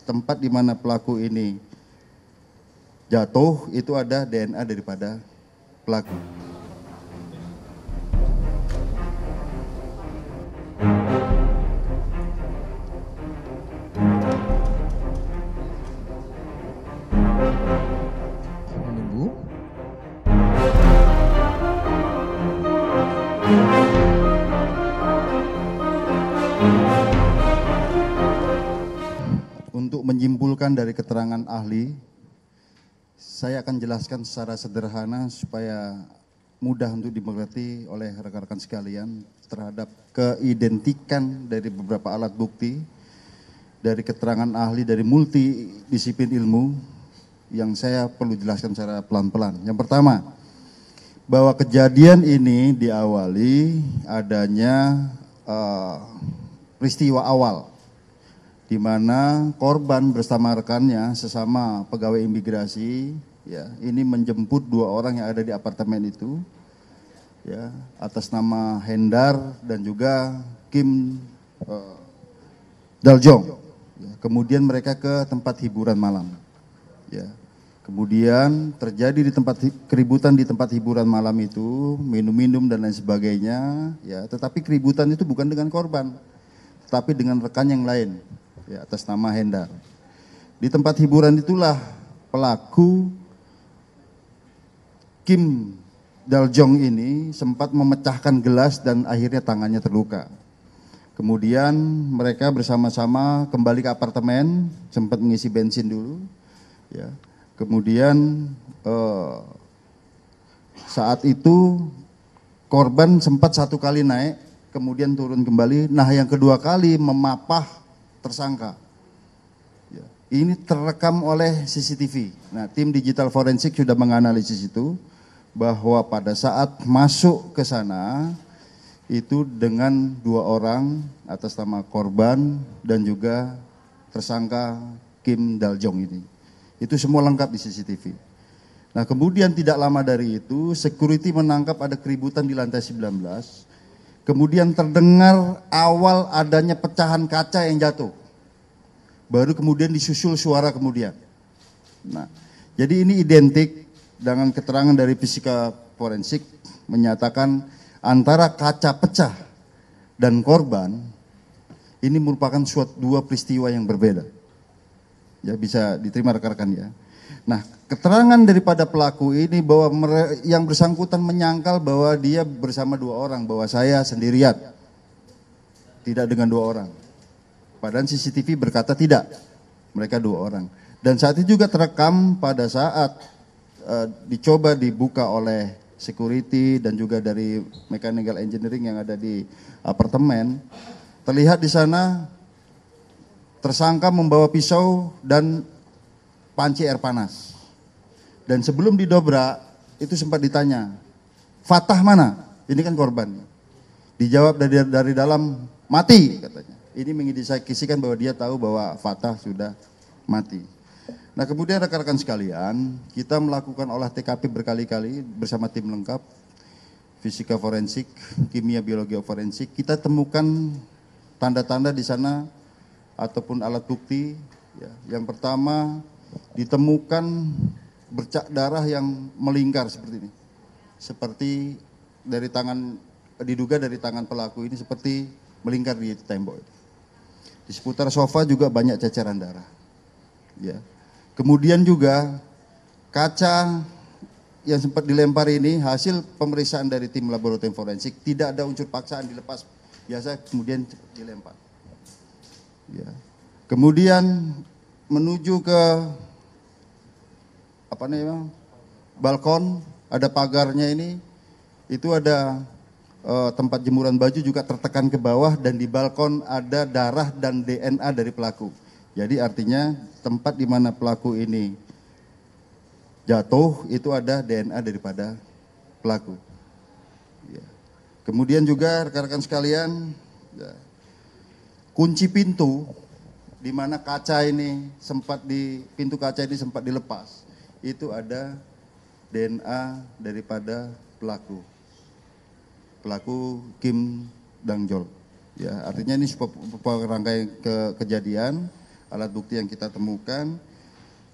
tempat di mana pelaku ini jatuh itu ada DNA daripada pelaku. Menunggu. Untuk menyimpulkan dari keterangan ahli, saya akan jelaskan secara sederhana supaya mudah untuk dimengerti oleh rekan-rekan sekalian terhadap keidentikan dari beberapa alat bukti, dari keterangan ahli dari multidisiplin ilmu yang saya perlu jelaskan secara pelan-pelan. Yang pertama, bahwa kejadian ini diawali adanya peristiwa awal di mana korban bersama rekannya sesama pegawai imigrasi ya, ini menjemput dua orang yang ada di apartemen itu ya, atas nama Hendar dan juga Kim Daljong. Ya, kemudian mereka ke tempat hiburan malam. Ya. Kemudian terjadi di keributan di tempat hiburan malam itu, minum-minum dan lain sebagainya, ya. Tetapi keributan itu bukan dengan korban, tetapi dengan rekan yang lain, ya, atas nama Hendar. Di tempat hiburan itulah pelaku Kim Daljong ini sempat memecahkan gelas dan akhirnya tangannya terluka. Kemudian mereka bersama-sama kembali ke apartemen, sempat mengisi bensin dulu, ya. Kemudian saat itu korban sempat satu kali naik, kemudian turun kembali. Nah, yang kedua kali memapah tersangka. Ya. Ini terekam oleh CCTV. Nah, tim digital forensik sudah menganalisis itu bahwa pada saat masuk ke sana itu dengan dua orang atas nama korban dan juga tersangka Kim Daljong ini. Itu semua lengkap di CCTV. Nah, kemudian tidak lama dari itu, security menangkap ada keributan di lantai 19. Kemudian terdengar awal adanya pecahan kaca yang jatuh. Baru kemudian disusul suara kemudian. Nah, jadi ini identik dengan keterangan dari fisika forensik menyatakan antara kaca pecah dan korban ini merupakan dua peristiwa yang berbeda. Ya, bisa diterima rekan-rekan ya. Nah, keterangan daripada pelaku ini bahwa yang bersangkutan menyangkal bahwa dia bersama dua orang, bahwa saya sendirian, tidak dengan dua orang. Padahal CCTV berkata tidak, mereka dua orang. Dan saat itu juga terekam pada saat dicoba dibuka oleh security dan juga dari mechanical engineering yang ada di apartemen, terlihat di sana tersangka membawa pisau dan panci air panas. Dan sebelum didobrak, itu sempat ditanya, Fatah mana? Ini kan korban. Dijawab dari dalam, mati katanya. Ini mengindikasikan bahwa dia tahu bahwa Fatah sudah mati. Nah, kemudian rekan-rekan sekalian, kita melakukan olah TKP berkali-kali bersama tim lengkap, fisika forensik, kimia biologi forensik. Kita temukan tanda-tanda di sana ataupun alat bukti, ya. Yang pertama ditemukan bercak darah yang melingkar seperti ini, seperti dari tangan, diduga dari tangan pelaku ini seperti melingkar di tembok. Di seputar sofa juga banyak ceceran darah, ya. Kemudian juga kaca yang sempat dilempar ini hasil pemeriksaan dari tim laboratorium forensik tidak ada unsur paksaan dilepas, biasa kemudian dilempar. Ya. Kemudian menuju ke balkon, ada pagarnya ini, itu ada tempat jemuran baju juga tertekan ke bawah dan di balkon ada darah dan DNA dari pelaku. Jadi artinya tempat di mana pelaku ini jatuh itu ada DNA daripada pelaku. Ya. Kemudian juga rekan-rekan sekalian, ya, kunci pintu di mana pintu kaca ini sempat dilepas, itu ada DNA daripada pelaku Kim Daljong. Ya, artinya ini sebuah rangkaian kejadian alat bukti yang kita temukan,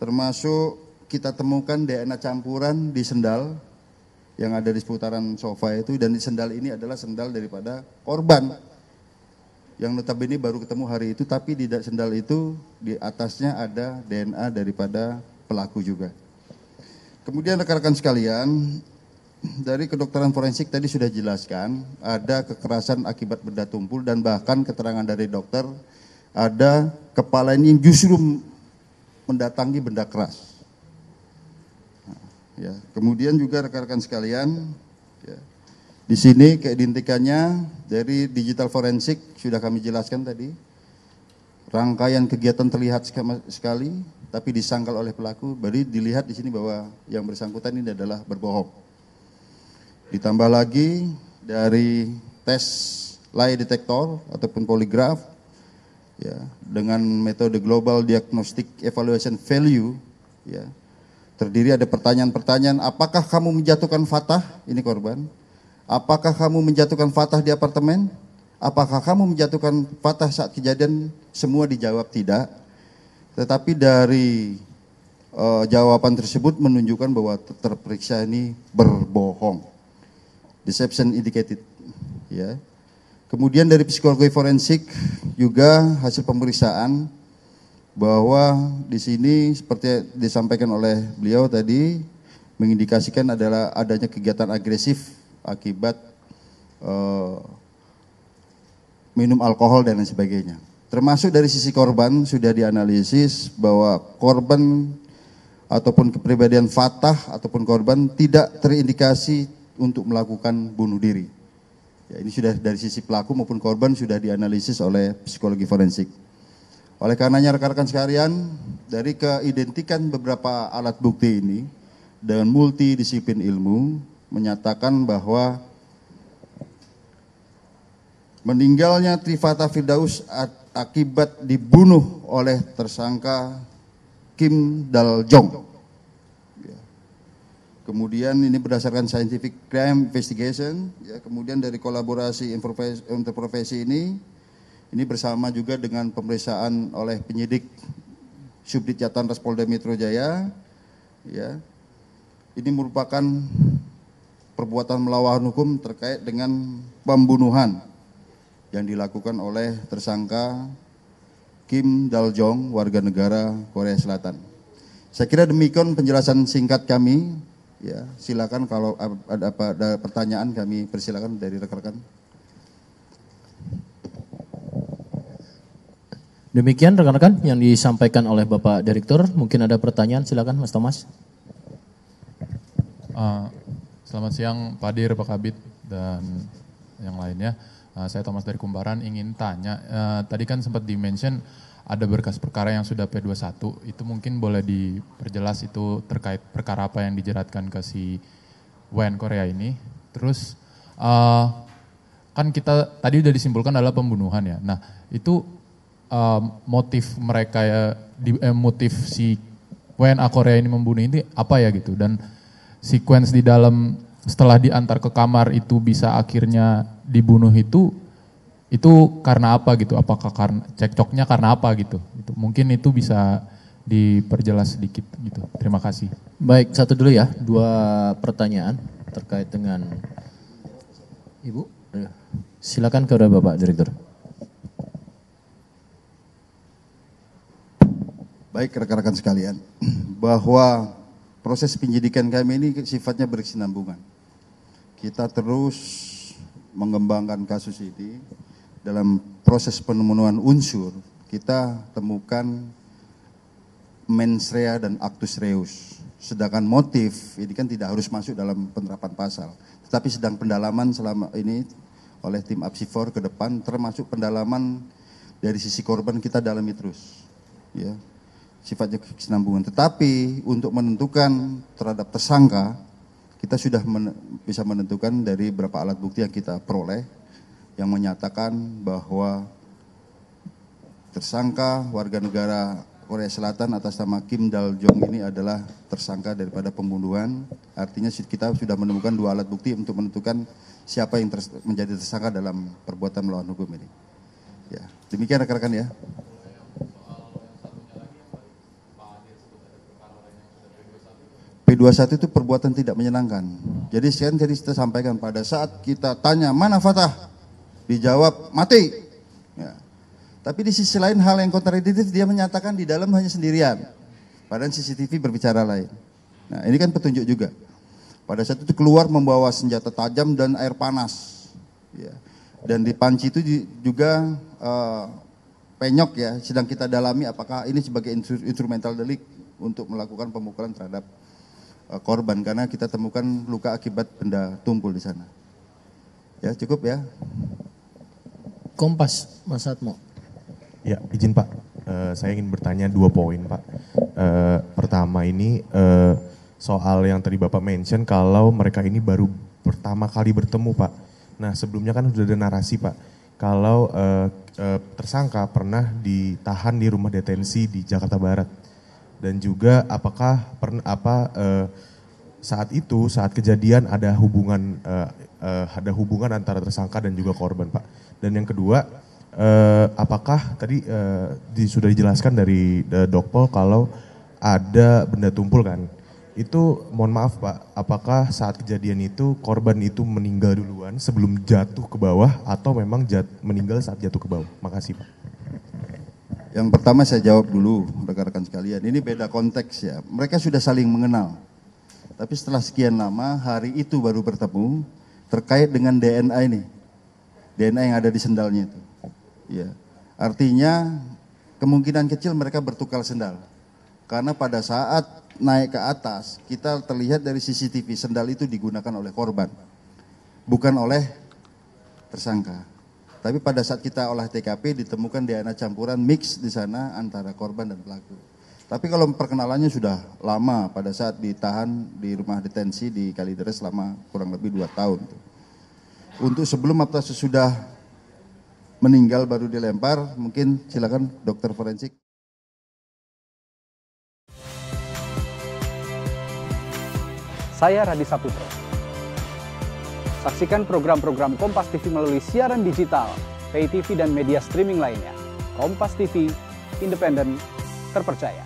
termasuk kita temukan DNA campuran di sendal yang ada di seputaran sofa itu, dan di sendal ini adalah sendal daripada korban yang notabene baru ketemu hari itu, tapi di sendal itu di atasnya ada DNA daripada pelaku juga. Kemudian rekan-rekan sekalian, dari kedokteran forensik tadi sudah jelaskan ada kekerasan akibat benda tumpul, dan bahkan keterangan dari dokter ada kepala ini yang justru mendatangi benda keras. Ya, kemudian juga rekan-rekan sekalian, ya, di sini keidentikannya dari digital forensik sudah kami jelaskan tadi. Rangkaian kegiatan terlihat sekali, tapi disangkal oleh pelaku. Berarti dilihat di sini bahwa yang bersangkutan ini adalah berbohong. Ditambah lagi dari tes lie detector ataupun poligraf, ya, dengan metode Global Diagnostic Evaluation Value, ya. Terdiri ada pertanyaan-pertanyaan, apakah kamu menjatuhkan fatah, ini korban? Apakah kamu menjatuhkan fatah di apartemen? Apakah kamu menjatuhkan fatah saat kejadian? Semua dijawab tidak. Tetapi dari jawaban tersebut menunjukkan bahwa terperiksa ini berbohong. Deception indicated. Ya. Kemudian dari psikologi forensik juga hasil pemeriksaan bahwa di sini seperti disampaikan oleh beliau tadi mengindikasikan adalah adanya kegiatan agresif akibat minum alkohol dan lain sebagainya. Termasuk dari sisi korban sudah dianalisis bahwa korban ataupun kepribadian fatah ataupun korban tidak terindikasi untuk melakukan bunuh diri. Ya, ini sudah dari sisi pelaku maupun korban sudah dianalisis oleh psikologi forensik. Oleh karenanya rekan-rekan sekalian, dari keidentikan beberapa alat bukti ini dengan multidisiplin ilmu menyatakan bahwa meninggalnya Trifata Firdaus akibat dibunuh oleh tersangka Kim Dal Jong. Kemudian ini berdasarkan scientific crime investigation, ya, kemudian dari kolaborasi interprofesi ini bersama juga dengan pemeriksaan oleh penyidik Subdit Jatan Ras Polda Metro Jaya, ya. Ini merupakan perbuatan melawan hukum terkait dengan pembunuhan yang dilakukan oleh tersangka Kim Dal Jong, warga negara Korea Selatan. Saya kira demikian penjelasan singkat kami. Ya, silakan kalau ada pertanyaan kami persilakan dari rekan-rekan. Demikian rekan-rekan yang disampaikan oleh Bapak Direktur. Mungkin ada pertanyaan, silakan Mas Thomas. Selamat siang Pak Dir, Pak Kabid, dan yang lainnya. Saya Thomas dari Kumbaran ingin tanya, tadi kan sempat di-mention ada berkas perkara yang sudah P21, itu mungkin boleh diperjelas itu terkait perkara apa yang dijeratkan ke si WN Korea ini. Terus kan kita tadi sudah disimpulkan adalah pembunuhan ya. Nah itu motif mereka ya, motif si WNA Korea ini membunuh ini apa ya gitu, dan sequence di dalam setelah diantar ke kamar itu bisa akhirnya dibunuh itu karena apa gitu, apakah karena cekcoknya karena apa gitu, itu mungkin itu bisa diperjelas sedikit gitu. Terima kasih. Baik, satu dulu ya, 2 pertanyaan terkait dengan Ibu. Silakan kepada Bapak Direktur. Baik rekan-rekan sekalian, bahwa proses penyidikan kami ini sifatnya berkesinambungan. Kita terus mengembangkan kasus ini dalam proses penemuan unsur. Kita temukan mens rea dan actus reus. Sedangkan motif ini kan tidak harus masuk dalam penerapan pasal, tetapi sedang pendalaman selama ini oleh tim Apsifor ke depan, termasuk pendalaman dari sisi korban kita dalami terus. Ya. Sifatnya kesinambungan. Tetapi untuk menentukan terhadap tersangka, kita sudah bisa menentukan dari beberapa alat bukti yang kita peroleh yang menyatakan bahwa tersangka warga negara Korea Selatan atas nama Kim Dal Jong ini adalah tersangka daripada pembunuhan. Artinya kita sudah menemukan 2 alat bukti untuk menentukan siapa yang menjadi tersangka dalam perbuatan melawan hukum ini. Ya, demikian rekan-rekan ya. P21 itu perbuatan tidak menyenangkan. Jadi kita sampaikan pada saat kita tanya mana Fatah, dijawab mati. Ya. Tapi di sisi lain hal yang kontradiktif, dia menyatakan di dalam hanya sendirian. Padahal CCTV berbicara lain. Nah ini kan petunjuk juga. Pada saat itu keluar membawa senjata tajam dan air panas. Ya. Dan di panci itu juga penyok ya, sedang kita dalami apakah ini sebagai instrumental delik untuk melakukan pemukulan terhadap korban, karena kita temukan luka akibat benda tumpul di sana. Ya cukup ya. Kompas, Mas Atmo. Ya, izin Pak, saya ingin bertanya 2 poin Pak. Pertama ini soal yang tadi Bapak mention kalau mereka ini baru pertama kali bertemu Pak. Nah sebelumnya kan sudah ada narasi Pak, kalau tersangka pernah ditahan di rumah detensi di Jakarta Barat. Dan juga apakah saat itu, saat kejadian ada hubungan antara tersangka dan juga korban Pak. Dan yang kedua, apakah tadi sudah dijelaskan dari Dokpol kalau ada benda tumpul kan? Itu mohon maaf Pak, apakah saat kejadian itu korban itu meninggal duluan sebelum jatuh ke bawah atau memang meninggal saat jatuh ke bawah? Makasih Pak. Yang pertama saya jawab dulu rekan-rekan sekalian, ini beda konteks ya. Mereka sudah saling mengenal. Tapi setelah sekian lama, hari itu baru bertemu terkait dengan DNA ini. DNA yang ada di sendalnya itu. Ya. Artinya kemungkinan kecil mereka bertukar sendal. Karena pada saat naik ke atas, kita terlihat dari CCTV sendal itu digunakan oleh korban, bukan oleh tersangka. Tapi pada saat kita olah TKP ditemukan DNA campuran mix di sana antara korban dan pelaku. Tapi kalau perkenalannya sudah lama, pada saat ditahan di rumah detensi di Kalideres selama kurang lebih 2 tahun. Untuk sebelum atau sesudah meninggal baru dilempar, mungkin silakan dokter forensik. Saya Radi Saputro. Saksikan program-program Kompas TV melalui siaran digital, pay TV dan media streaming lainnya. Kompas TV, independen, terpercaya.